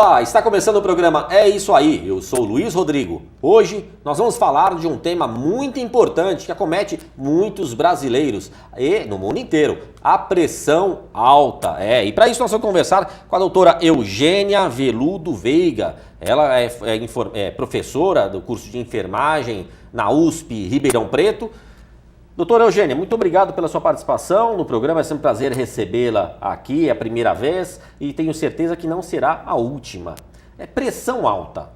Olá, está começando o programa É Isso Aí, eu sou o Luiz Rodrigo. Hoje nós vamos falar de um tema muito importante que acomete muitos brasileiros e no mundo inteiro, a pressão alta. E para isso nós vamos conversar com a doutora Eugênia Veludo Veiga. Ela é professora do curso de enfermagem na USP Ribeirão Preto. Doutora Eugênia, muito obrigado pela sua participação no programa, é sempre um prazer recebê-la aqui, é a primeira vez e tenho certeza que não será a última. Pressão alta.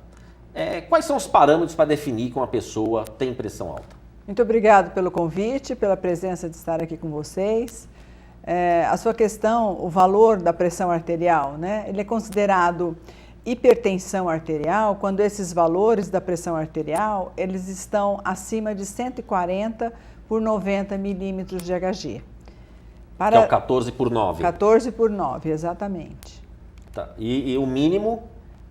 Quais são os parâmetros para definir que uma pessoa tem pressão alta? Muito obrigado pelo convite, pela presença de estar aqui com vocês. A sua questão, o valor da pressão arterial, né? Ele é considerado hipertensão arterial quando esses valores da pressão arterial, eles estão acima de 140 por 90 milímetros de Hg. Que é o 14 por 9. 14 por 9, exatamente. Tá. E o mínimo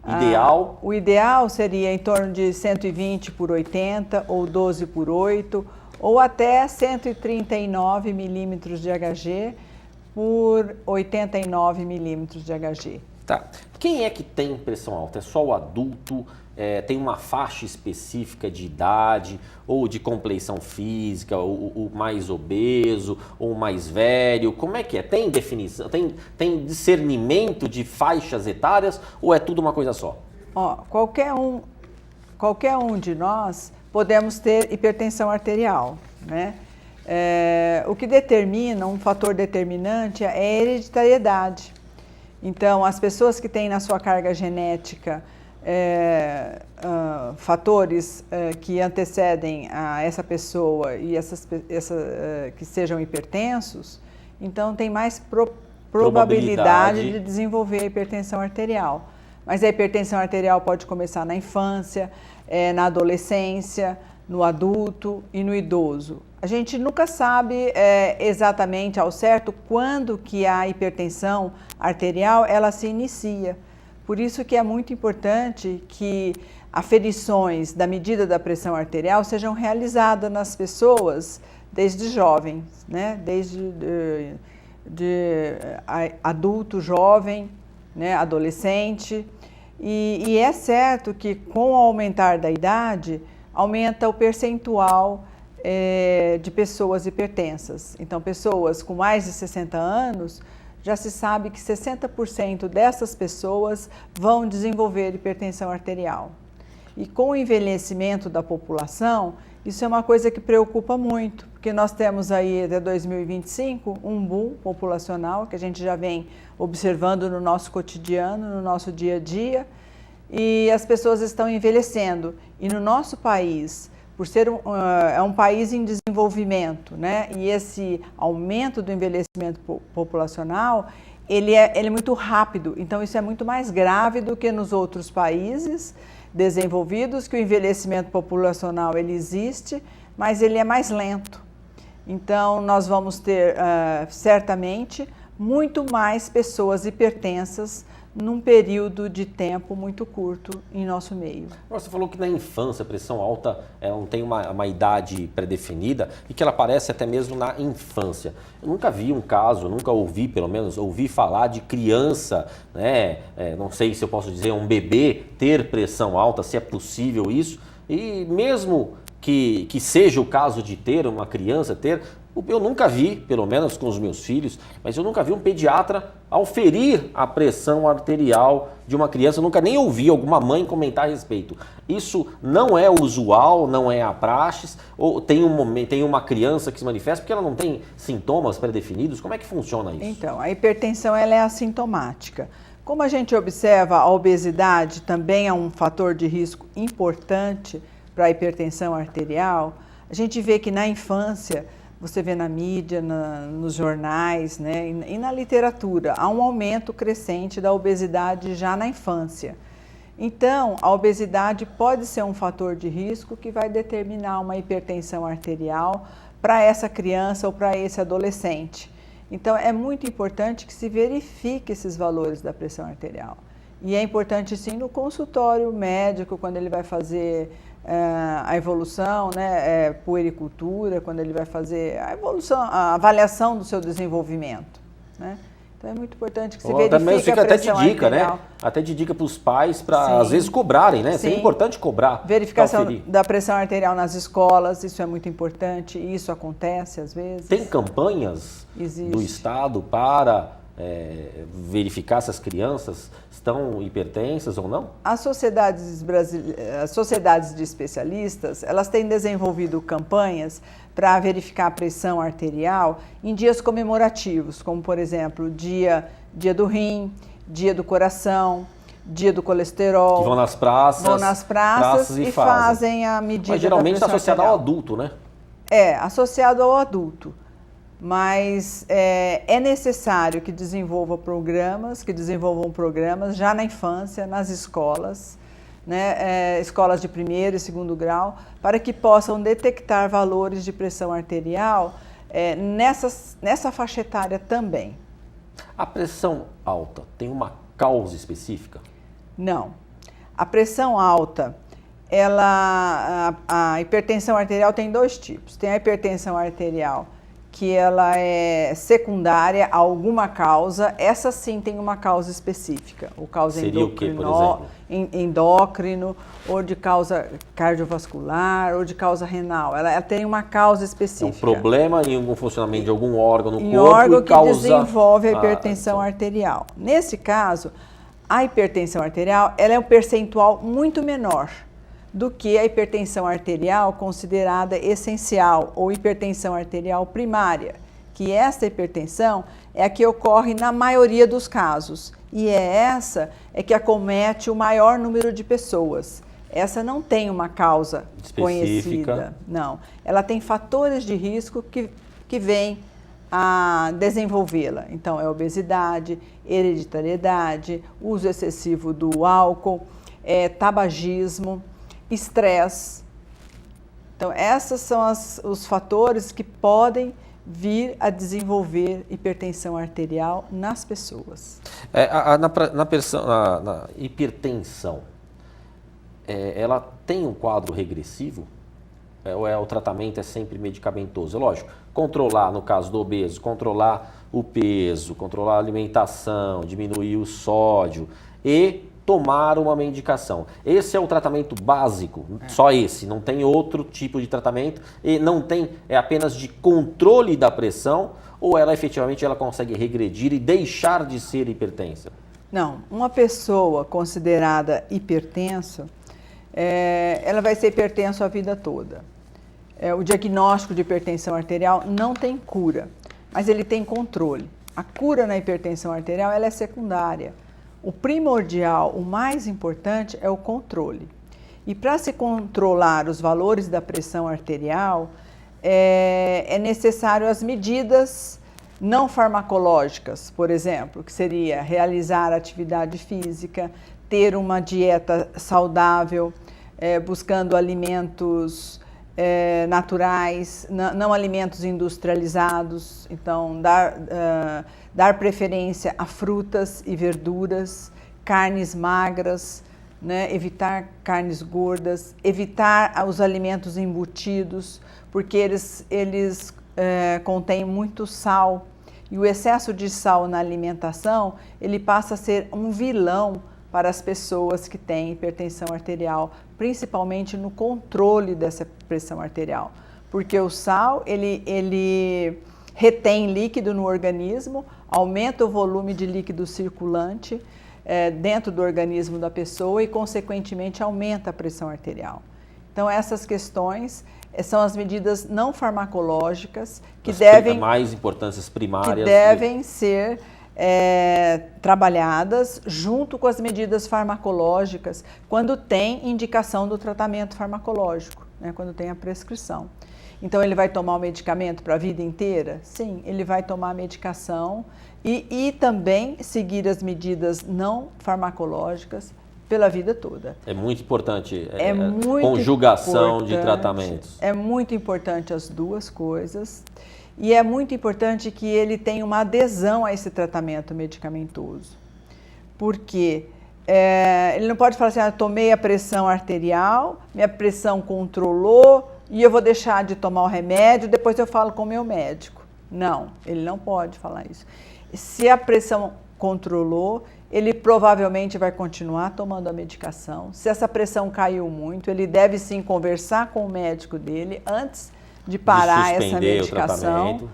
ideal? O ideal seria em torno de 120 por 80 ou 12 por 8 ou até 139 milímetros de Hg por 89 milímetros de Hg. Tá. Quem é que tem pressão alta? É só o adulto? Tem uma faixa específica de idade ou de compleição física, o mais obeso ou mais velho? Como é que é? Tem definição? Tem discernimento de faixas etárias ou é tudo uma coisa só? Qualquer um de nós podemos ter hipertensão arterial, né? O que determina, um fator determinante é a hereditariedade. Então, as pessoas que têm na sua carga genética fatores que antecedem a essa pessoa e que sejam hipertensos, então tem mais probabilidade de desenvolver a hipertensão arterial. Mas a hipertensão arterial pode começar na infância, na adolescência, no adulto e no idoso. A gente nunca sabe exatamente ao certo quando que a hipertensão arterial ela se inicia. Por isso que é muito importante que aferições da medida da pressão arterial sejam realizadas nas pessoas desde jovens, né? Desde adulto, jovem, né? Adolescente. E é certo que com o aumentar da idade, aumenta o percentual de pessoas hipertensas. Então, pessoas com mais de 60 anos, já se sabe que 60% dessas pessoas vão desenvolver hipertensão arterial. E com o envelhecimento da população, isso é uma coisa que preocupa muito, porque nós temos aí até 2025 um boom populacional que a gente já vem observando no nosso cotidiano, no nosso dia a dia, e as pessoas estão envelhecendo. E no nosso país, por ser um país em desenvolvimento, né? E esse aumento do envelhecimento populacional, ele é muito rápido, então isso é muito mais grave do que nos outros países desenvolvidos, que o envelhecimento populacional ele existe, mas ele é mais lento. Então nós vamos ter certamente muito mais pessoas hipertensas num período de tempo muito curto em nosso meio. Você falou que na infância a pressão alta não tem uma idade pré-definida e que ela aparece até mesmo na infância. Eu nunca vi um caso, nunca ouvi, pelo menos, ouvi falar de criança, né? Não sei se eu posso dizer um bebê ter pressão alta, se é possível isso. E mesmo que seja o caso de ter uma criança eu nunca vi, pelo menos com os meus filhos, mas eu nunca vi um pediatra auferir a pressão arterial de uma criança. Eu nunca nem ouvi alguma mãe comentar a respeito. Isso não é usual, não é a praxis, ou tem uma criança que se manifesta porque ela não tem sintomas pré-definidos? Como é que funciona isso? Então, a hipertensão ela é assintomática. Como a gente observa, a obesidade também é um fator de risco importante para a hipertensão arterial. A gente vê que na infância, você vê na mídia, nos jornais, né, e na literatura, há um aumento crescente da obesidade já na infância. Então, a obesidade pode ser um fator de risco que vai determinar uma hipertensão arterial para essa criança ou para esse adolescente. Então, é muito importante que se verifique esses valores da pressão arterial. E é importante, sim, no consultório médico, quando ele vai fazer a evolução, né, puericultura, quando ele vai fazer a evolução, a avaliação do seu desenvolvimento, né? Então é muito importante que se Até mesmo verifique fica a até de pressão dica, arterial. né? Até de dica para os pais, para Sim. às vezes cobrarem, né? Sim. É importante cobrar. Verificação conferir. da pressão arterial nas escolas, isso é muito importante, isso acontece às vezes. Tem campanhas do Estado para verificar se as crianças estão hipertensas ou não? As sociedades de especialistas, elas têm desenvolvido campanhas para verificar a pressão arterial em dias comemorativos, como por exemplo, dia do rim, dia do coração, dia do colesterol. Que vão nas praças e fazem a medida. Mas geralmente está associado arterial. ao adulto, né? Associado ao adulto. Mas é necessário que desenvolvam programas já na infância, nas escolas, né, escolas de primeiro e segundo grau, para que possam detectar valores de pressão arterial nessa faixa etária também. A pressão alta tem uma causa específica? Não. A pressão alta, a hipertensão arterial tem dois tipos. Tem a hipertensão arterial que ela é secundária a alguma causa, essa sim tem uma causa específica. Ou causa seria o quê, por exemplo? Endócrino, ou de causa cardiovascular, ou de causa renal. Ela tem uma causa específica. É um problema em algum funcionamento de algum órgão no corpo órgão e causa... desenvolve a hipertensão arterial. Nesse caso, a hipertensão arterial ela é um percentual muito menor do que a hipertensão arterial considerada essencial ou hipertensão arterial primária, que essa hipertensão é a que ocorre na maioria dos casos e essa que acomete o maior número de pessoas. Essa não tem uma causa específica. Conhecida, não. Ela tem fatores de risco que vêm a desenvolvê-la. Então, é obesidade, hereditariedade, uso excessivo do álcool, tabagismo, estresse. Então, esses são os fatores que podem vir a desenvolver hipertensão arterial nas pessoas. Na hipertensão, ela tem um quadro regressivo? Ou o tratamento é sempre medicamentoso? Lógico, controlar, no caso do obeso, controlar o peso, controlar a alimentação, diminuir o sódio e tomar uma medicação. Esse é o tratamento básico, só esse, não tem outro tipo de tratamento e não tem, apenas de controle da pressão ou ela efetivamente consegue regredir e deixar de ser hipertensa? Não, uma pessoa considerada hipertensa, ela vai ser hipertensa a vida toda. O diagnóstico de hipertensão arterial não tem cura, mas ele tem controle. A cura na hipertensão arterial ela é secundária. O primordial, o mais importante é o controle. E para se controlar os valores da pressão arterial, é necessário as medidas não farmacológicas, por exemplo, que seria realizar atividade física, ter uma dieta saudável, buscando alimentos naturais, não alimentos industrializados, então dar preferência a frutas e verduras, carnes magras, né? Evitar carnes gordas, evitar os alimentos embutidos, porque eles contêm muito sal e o excesso de sal na alimentação, ele passa a ser um vilão para as pessoas que têm hipertensão arterial, principalmente no controle dessa pressão arterial, porque o sal, ele retém líquido no organismo, aumenta o volume de líquido circulante dentro do organismo da pessoa e, consequentemente, aumenta a pressão arterial. Então, essas questões são as medidas não farmacológicas que devem... mais importâncias primárias. Que devem ser trabalhadas junto com as medidas farmacológicas quando tem indicação do tratamento farmacológico, né, quando tem a prescrição. Então, ele vai tomar o medicamento para a vida inteira? Sim, ele vai tomar a medicação e também seguir as medidas não farmacológicas pela vida toda. É muito importante muito conjugação importante, de tratamentos. É muito importante as duas coisas. E é muito importante que ele tenha uma adesão a esse tratamento medicamentoso. Porque ele não pode falar assim, tomei a pressão arterial, minha pressão controlou e eu vou deixar de tomar o remédio, depois eu falo com o meu médico. Não, ele não pode falar isso. Se a pressão controlou, ele provavelmente vai continuar tomando a medicação. Se essa pressão caiu muito, ele deve sim conversar com o médico dele antes de parar essa medicação.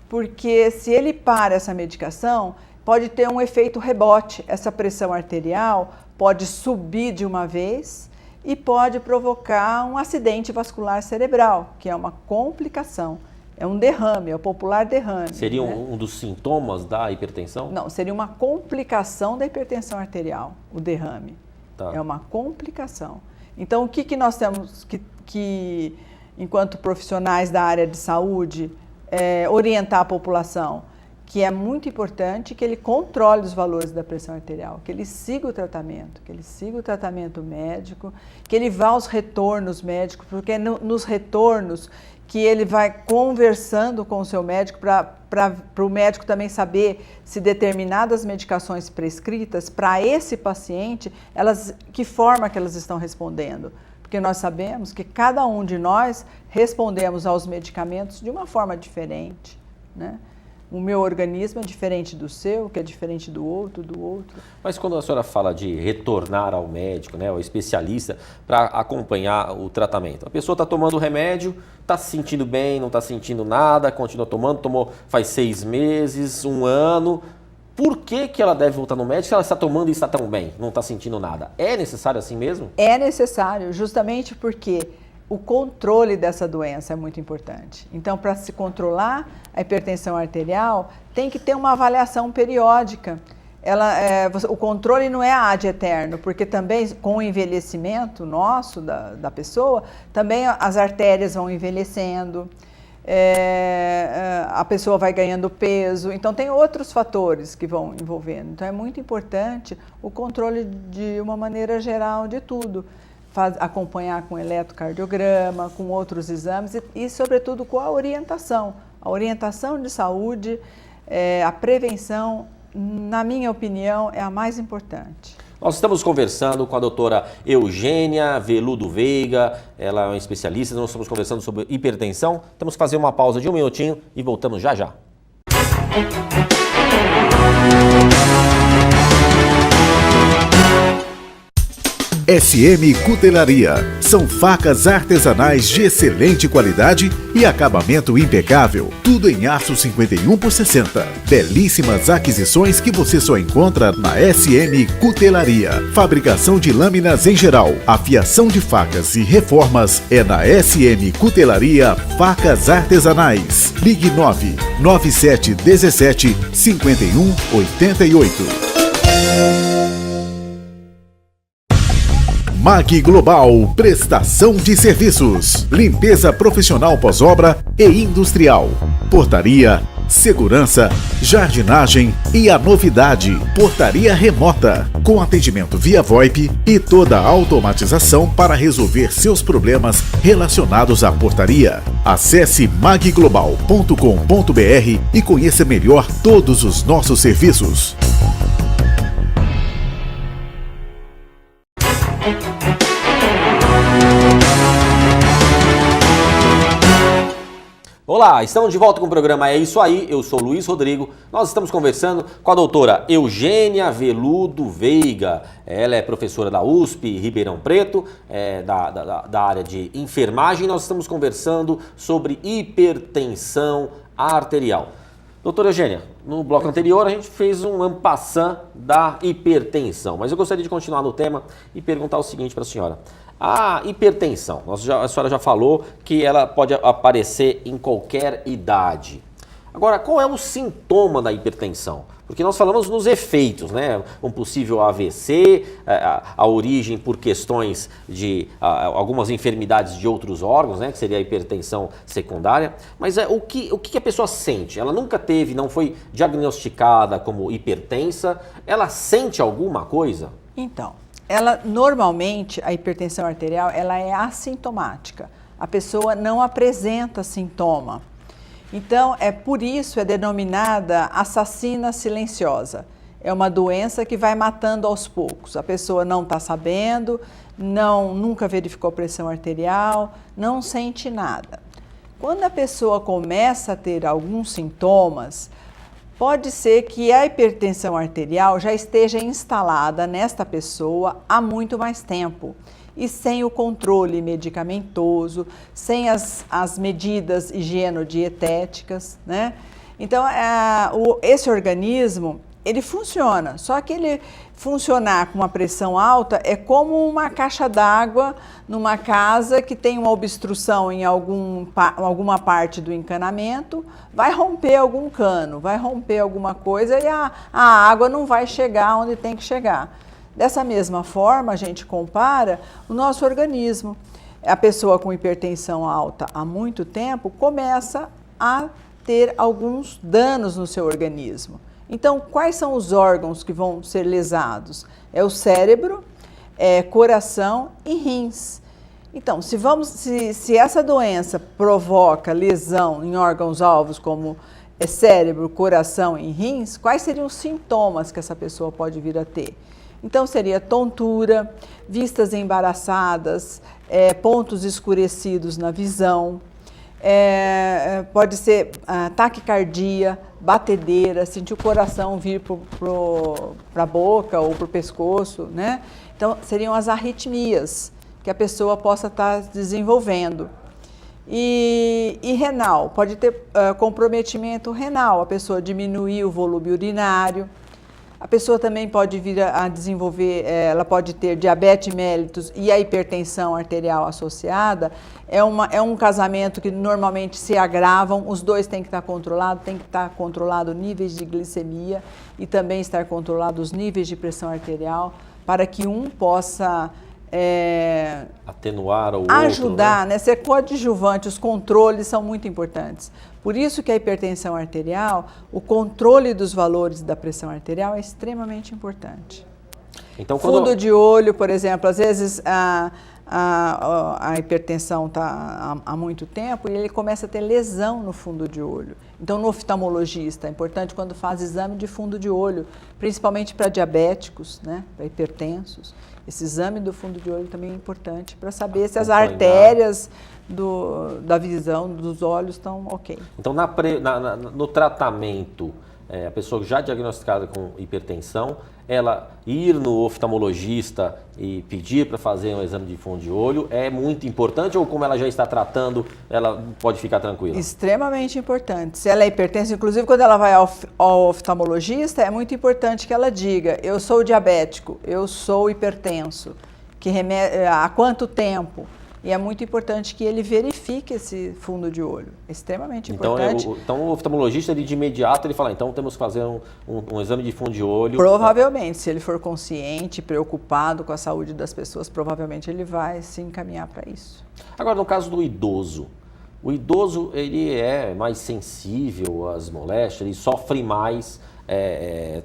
Porque se ele para essa medicação, pode ter um efeito rebote. Essa pressão arterial pode subir de uma vez e pode provocar um acidente vascular cerebral, que é uma complicação. É um derrame, é o popular derrame. Seria né? um dos sintomas da hipertensão? Não, seria uma complicação da hipertensão arterial, o derrame. Tá. É uma complicação. Então, o que nós temos que enquanto profissionais da área de saúde, orientar a população? Que é muito importante que ele controle os valores da pressão arterial, que ele siga o tratamento médico, que ele vá aos retornos médicos, porque nos retornos que ele vai conversando com o seu médico para o médico também saber se determinadas medicações prescritas para esse paciente, que forma que elas estão respondendo. Porque nós sabemos que cada um de nós respondemos aos medicamentos de uma forma diferente, né? O meu organismo é diferente do seu, que é diferente do outro. Mas quando a senhora fala de retornar ao médico, né, ao especialista, para acompanhar o tratamento, a pessoa está tomando o remédio, está se sentindo bem, não está sentindo nada, continua tomando, tomou faz 6 meses, 1 ano. Por que ela deve voltar no médico se ela está tomando e está tão bem, não está sentindo nada? É necessário assim mesmo? É necessário, justamente porque o controle dessa doença é muito importante. Então, para se controlar a hipertensão arterial, tem que ter uma avaliação periódica. O controle não é ad eterno, porque também com o envelhecimento nosso, da pessoa, também as artérias vão envelhecendo, a pessoa vai ganhando peso, então tem outros fatores que vão envolvendo. Então, é muito importante o controle de uma maneira geral de tudo. Acompanhar com eletrocardiograma, com outros exames e sobretudo, com a orientação. A orientação de saúde, a prevenção, na minha opinião, é a mais importante. Nós estamos conversando com a doutora Eugênia Veludo Veiga, ela é uma especialista, nós estamos conversando sobre hipertensão. Temos que fazer uma pausa de 1 minutinho e voltamos já já. SM Cutelaria. São facas artesanais de excelente qualidade e acabamento impecável. Tudo em aço 51 por 60. Belíssimas aquisições que você só encontra na SM Cutelaria. Fabricação de lâminas em geral, afiação de facas e reformas é na SM Cutelaria Facas Artesanais. Ligue 99717 5188. Mag Global, prestação de serviços, limpeza profissional pós-obra e industrial, portaria, segurança, jardinagem e a novidade, portaria remota, com atendimento via VoIP e toda a automatização para resolver seus problemas relacionados à portaria. Acesse magglobal.com.br e conheça melhor todos os nossos serviços. Olá, estamos de volta com o programa É Isso Aí, eu sou Luiz Rodrigo, nós estamos conversando com a doutora Eugênia Veludo Veiga, ela é professora da USP Ribeirão Preto, da área de enfermagem, nós estamos conversando sobre hipertensão arterial. Doutora Eugênia, no bloco anterior a gente fez um en passant da hipertensão, mas eu gostaria de continuar no tema e perguntar o seguinte para a senhora. A hipertensão, a senhora já falou que ela pode aparecer em qualquer idade. Agora, qual é o sintoma da hipertensão? Porque nós falamos nos efeitos, né? Um possível AVC, a origem por questões de algumas enfermidades de outros órgãos, né? Que seria a hipertensão secundária. Mas o que a pessoa sente? Ela nunca teve, não foi diagnosticada como hipertensa. Ela sente alguma coisa? Então, normalmente, a hipertensão arterial, ela é assintomática. A pessoa não apresenta sintoma. Então, por isso é denominada assassina silenciosa. É uma doença que vai matando aos poucos. A pessoa não está sabendo, nunca verificou pressão arterial, não sente nada. Quando a pessoa começa a ter alguns sintomas, Pode ser que a hipertensão arterial já esteja instalada nesta pessoa há muito mais tempo e sem o controle medicamentoso, sem as medidas higienodietéticas, né? Então, esse organismo, ele funciona, só que ele funcionar com uma pressão alta é como uma caixa d'água numa casa que tem uma obstrução em alguma parte do encanamento, vai romper algum cano, vai romper alguma coisa e a água não vai chegar onde tem que chegar. Dessa mesma forma, a gente compara o nosso organismo. A pessoa com hipertensão alta há muito tempo começa a ter alguns danos no seu organismo. Então, quais são os órgãos que vão ser lesados? É o cérebro, coração e rins. Então, se essa doença provoca lesão em órgãos-alvos como cérebro, coração e rins, quais seriam os sintomas que essa pessoa pode vir a ter? Então, seria tontura, vistas embaraçadas, pontos escurecidos na visão, pode ser taquicardia, batedeira, sentir o coração vir para a boca ou para o pescoço, né? Então, seriam as arritmias que a pessoa possa estar desenvolvendo. E renal, pode ter comprometimento renal, a pessoa diminuir o volume urinário. A pessoa também pode vir a desenvolver, ela pode ter diabetes mellitus e a hipertensão arterial associada. É um casamento que normalmente se agravam, os dois têm que estar controlados, tem que estar controlado níveis de glicemia e também estar controlado os níveis de pressão arterial para que um possa atenuar ou ajudar, outro, né? Ser coadjuvante. Os controles são muito importantes. Por isso que a hipertensão arterial, o controle dos valores da pressão arterial é extremamente importante. Então, fundo de olho, por exemplo, às vezes a hipertensão está há muito tempo e ele começa a ter lesão no fundo de olho. Então, no oftalmologista, é importante quando faz exame de fundo de olho, principalmente para diabéticos, né, para hipertensos. Esse exame do fundo de olho também é importante para saber se as artérias da visão, dos olhos estão ok. Então, no tratamento, a pessoa já diagnosticada com hipertensão, ela ir no oftalmologista e pedir para fazer um exame de fundo de olho é muito importante, ou como ela já está tratando, ela pode ficar tranquila? Extremamente importante. Se ela é hipertensa, inclusive quando ela vai ao oftalmologista, é muito importante que ela diga: eu sou diabético, eu sou hipertenso, há quanto tempo? E é muito importante que ele verifique esse fundo de olho. É extremamente importante. Então o oftalmologista, ele de imediato, ele fala: então temos que fazer um exame de fundo de olho. Provavelmente, se ele for consciente, preocupado com a saúde das pessoas, provavelmente ele vai se encaminhar para isso. Agora, no caso do idoso, o idoso ele é mais sensível às moléstias, ele sofre mais.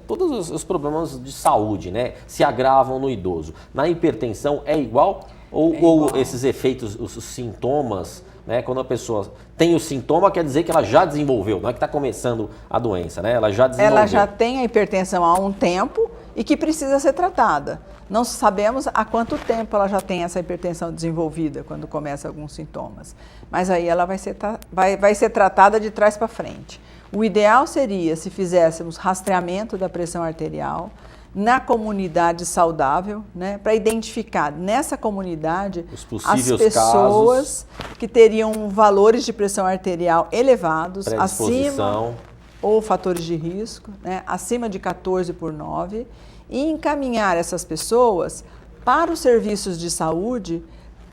Todos os problemas de saúde, né, se agravam no idoso. Na hipertensão é igual? Ou esses efeitos, os sintomas, né? Quando a pessoa tem o sintoma, quer dizer que ela já desenvolveu, não é que está começando a doença, né? Ela já desenvolveu. Ela já tem a hipertensão há um tempo e que precisa ser tratada. Não sabemos há quanto tempo ela já tem essa hipertensão desenvolvida, quando começa alguns sintomas. Mas aí ela vai ser tratada de trás para frente. O ideal seria se fizéssemos rastreamento da pressão arterial na comunidade saudável, né, para identificar nessa comunidade as pessoas que teriam valores de pressão arterial elevados, acima, ou fatores de risco, né, acima de 14/9, e encaminhar essas pessoas para os serviços de saúde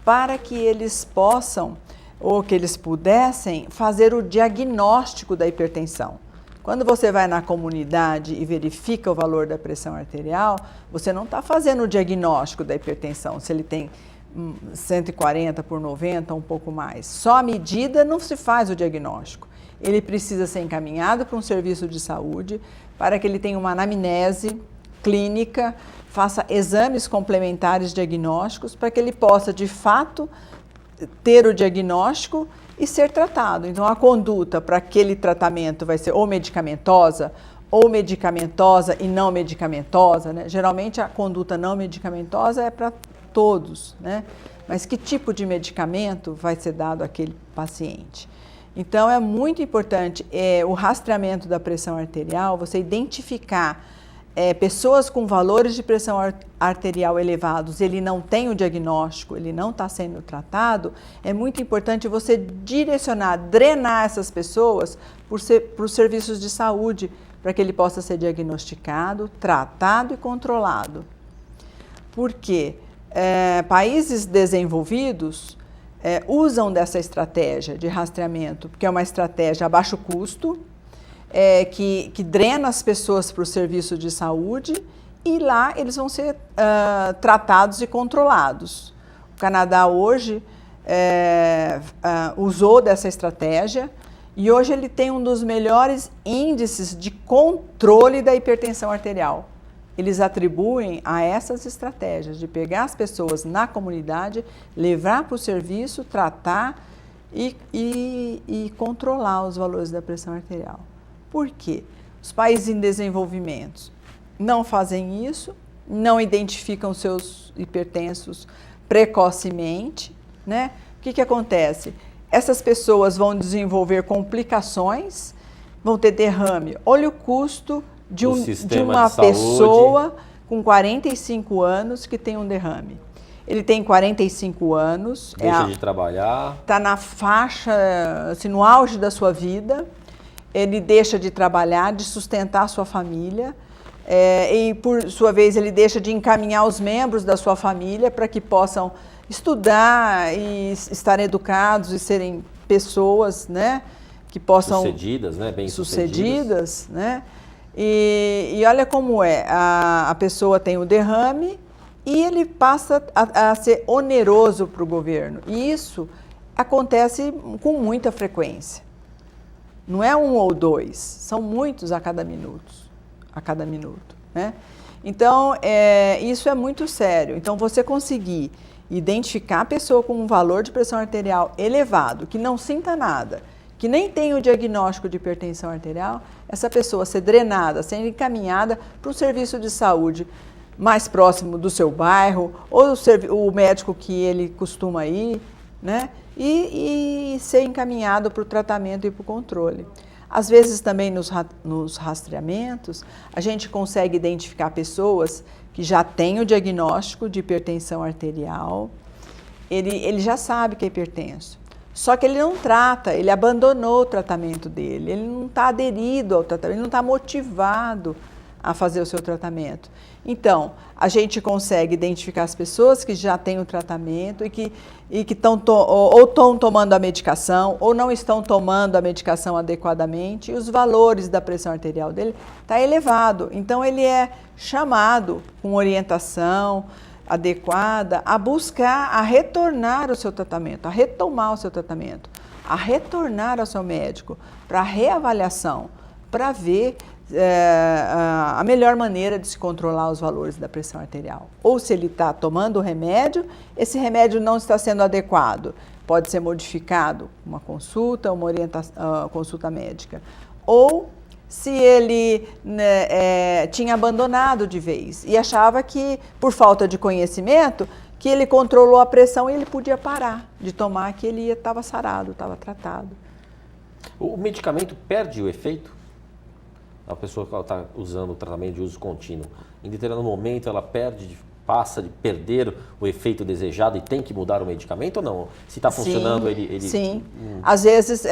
para que eles possam, ou que eles pudessem, fazer o diagnóstico da hipertensão. Quando você vai na comunidade e verifica o valor da pressão arterial, você não está fazendo o diagnóstico da hipertensão, se ele tem 140/90, um pouco mais. Só a medida não se faz o diagnóstico. Ele precisa ser encaminhado para um serviço de saúde para que ele tenha uma anamnese clínica, faça exames complementares diagnósticos para que ele possa, de fato, ter o diagnóstico e ser tratado. Então, a conduta para aquele tratamento vai ser ou medicamentosa e não medicamentosa, né? Geralmente, a conduta não medicamentosa é para todos, né? Mas que tipo de medicamento vai ser dado àquele paciente? Então, é muito importante o rastreamento da pressão arterial, você identificar pessoas com valores de pressão arterial elevados, ele não tem o diagnóstico, ele não está sendo tratado, é muito importante você direcionar, drenar essas pessoas para os serviços de saúde, para que ele possa ser diagnosticado, tratado e controlado. Porque países desenvolvidos usam dessa estratégia de rastreamento, porque é uma estratégia a baixo custo, que drena as pessoas para o serviço de saúde e lá eles vão ser tratados e controlados. O Canadá hoje usou dessa estratégia e hoje ele tem um dos melhores índices de controle da hipertensão arterial. Eles atribuem a essas estratégias de pegar as pessoas na comunidade, levar para o serviço, tratar e controlar os valores da pressão arterial. Por quê? Os países em desenvolvimento não fazem isso, não identificam seus hipertensos precocemente, né? O que acontece? Essas pessoas vão desenvolver complicações, vão ter derrame. Olha o custo de uma pessoa com 45 anos que tem um derrame. Ele tem 45 anos. Deixa de trabalhar. Está na faixa, assim, no auge da sua vida. Ele deixa de trabalhar, de sustentar a sua família. E, por sua vez, ele deixa de encaminhar os membros da sua família para que possam estudar e estar educados e serem pessoas, né, que possam... Sucedidas, né? Bem-sucedidas, né? E olha como a pessoa tem o derrame e ele passa a ser oneroso para o governo. E isso acontece com muita frequência. Não é um ou dois, são muitos a cada minuto, né? Então, isso é muito sério. Então, você conseguir identificar a pessoa com um valor de pressão arterial elevado, que não sinta nada, que nem tem o diagnóstico de hipertensão arterial, essa pessoa ser drenada, ser encaminhada para um serviço de saúde mais próximo do seu bairro, ou o médico que ele costuma ir, né? E ser encaminhado para o tratamento e para o controle. Às vezes também nos rastreamentos, a gente consegue identificar pessoas que já têm o diagnóstico de hipertensão arterial, ele já sabe que é hipertenso, só que ele não trata, ele abandonou o tratamento dele, ele não está aderido ao tratamento, ele não está motivado a fazer o seu tratamento. Então, a gente consegue identificar as pessoas que já têm o tratamento e que estão tomando a medicação ou não estão tomando a medicação adequadamente e os valores da pressão arterial dele está elevado. Então, ele é chamado com orientação adequada a buscar, a retornar o seu tratamento, a retomar o seu tratamento, a retornar ao seu médico para reavaliação, para ver a melhor maneira de se controlar os valores da pressão arterial. Ou se ele está tomando o remédio, esse remédio não está sendo adequado, pode ser modificado, uma consulta, uma orientação, consulta médica. Ou se ele tinha abandonado de vez e achava que, por falta de conhecimento, que ele controlou a pressão e ele podia parar de tomar, que ele estava sarado, estava tratado. O medicamento perde o efeito? A pessoa que está usando o tratamento de uso contínuo, em determinado momento ela passa de perder o efeito desejado e tem que mudar o medicamento ou não? Se está funcionando, ele... Sim, às vezes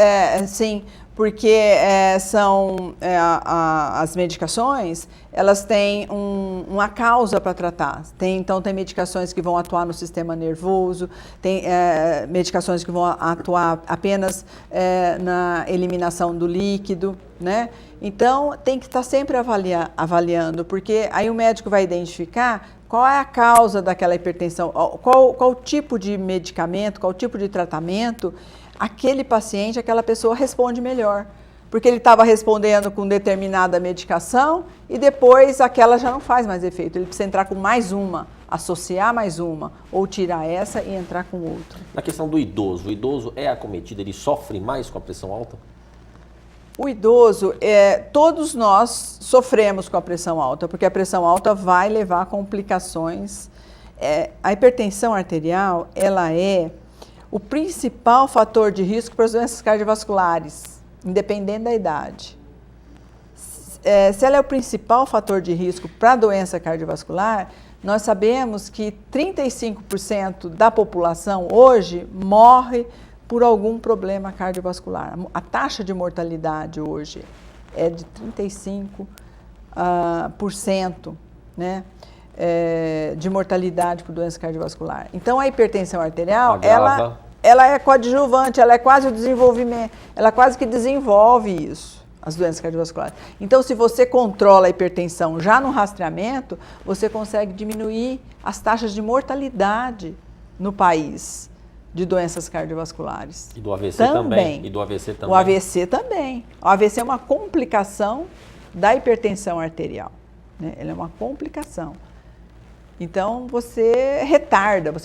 sim, porque as medicações, elas têm uma causa para tratar. Então, tem medicações que vão atuar no sistema nervoso, tem medicações que vão atuar apenas na eliminação do líquido, né? Então, tem que estar sempre avaliando, porque aí o médico vai identificar qual é a causa daquela hipertensão, qual tipo de medicamento, qual tipo de tratamento aquele paciente, aquela pessoa responde melhor. Porque ele estava respondendo com determinada medicação e depois aquela já não faz mais efeito. Ele precisa entrar com mais uma, associar mais uma, ou tirar essa e entrar com outra. Na questão do idoso, o idoso é acometido, ele sofre mais com a pressão alta? O idoso, todos nós sofremos com a pressão alta, porque a pressão alta vai levar a complicações. A hipertensão arterial, ela é o principal fator de risco para as doenças cardiovasculares, independente da idade. Se ela é o principal fator de risco para a doença cardiovascular, nós sabemos que 35% da população hoje morre por algum problema cardiovascular. A taxa de mortalidade hoje é de 35%, né, de mortalidade por doença cardiovascular. Então, a hipertensão arterial, ela é coadjuvante, ela é quase o desenvolvimento, ela quase que desenvolve isso, as doenças cardiovasculares. Então, se você controla a hipertensão já no rastreamento, você consegue diminuir as taxas de mortalidade no país de doenças cardiovasculares. E do AVC também. E do AVC também. O AVC também. O AVC é uma complicação da hipertensão arterial, né? Ele é uma complicação. Então, você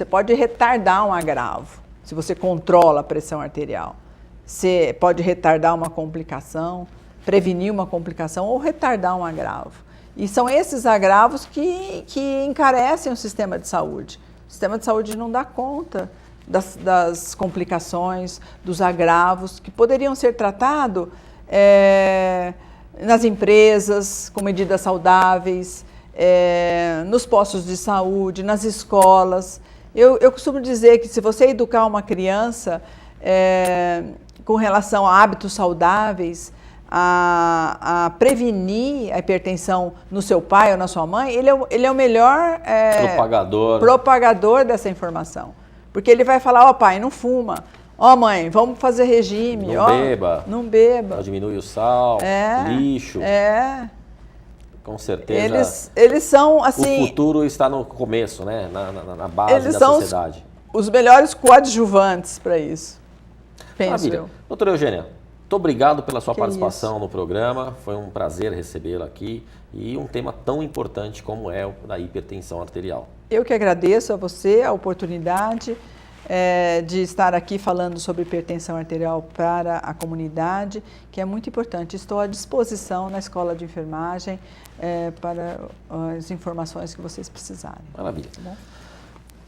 pode retardar um agravo, se você controla a pressão arterial. Você pode retardar uma complicação, prevenir uma complicação ou retardar um agravo. E são esses agravos que encarecem o sistema de saúde. O sistema de saúde não dá conta das complicações, dos agravos que poderiam ser tratados nas empresas, com medidas saudáveis, nos postos de saúde, nas escolas. Eu costumo dizer que se você educar uma criança com relação a hábitos saudáveis, a prevenir a hipertensão no seu pai ou na sua mãe, ele é o melhor propagador dessa informação. Porque ele vai falar, ó pai, não fuma. Ó mãe, vamos fazer regime. Não beba. Diminui o sal, lixo. Com certeza. Eles são assim... O futuro está no começo, né? Na base da sociedade. Eles são os melhores coadjuvantes para isso. Penso eu. Doutora Eugênia, muito obrigado pela sua participação no programa. Foi um prazer recebê-la aqui. E um tema tão importante como é o da hipertensão arterial. Eu que agradeço a você a oportunidade de estar aqui falando sobre hipertensão arterial para a comunidade, que é muito importante. Estou à disposição na Escola de Enfermagem para as informações que vocês precisarem. Maravilha. Tá bom?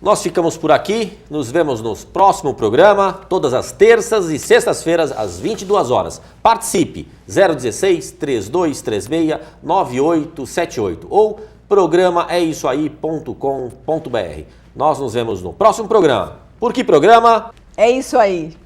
Nós ficamos por aqui, nos vemos no próximo programa, todas as terças e sextas-feiras, às 22 horas. Participe, 016-3236-9878 ou programaeisoaí.com.br. Nós nos vemos no próximo programa. Por que programa? É isso aí.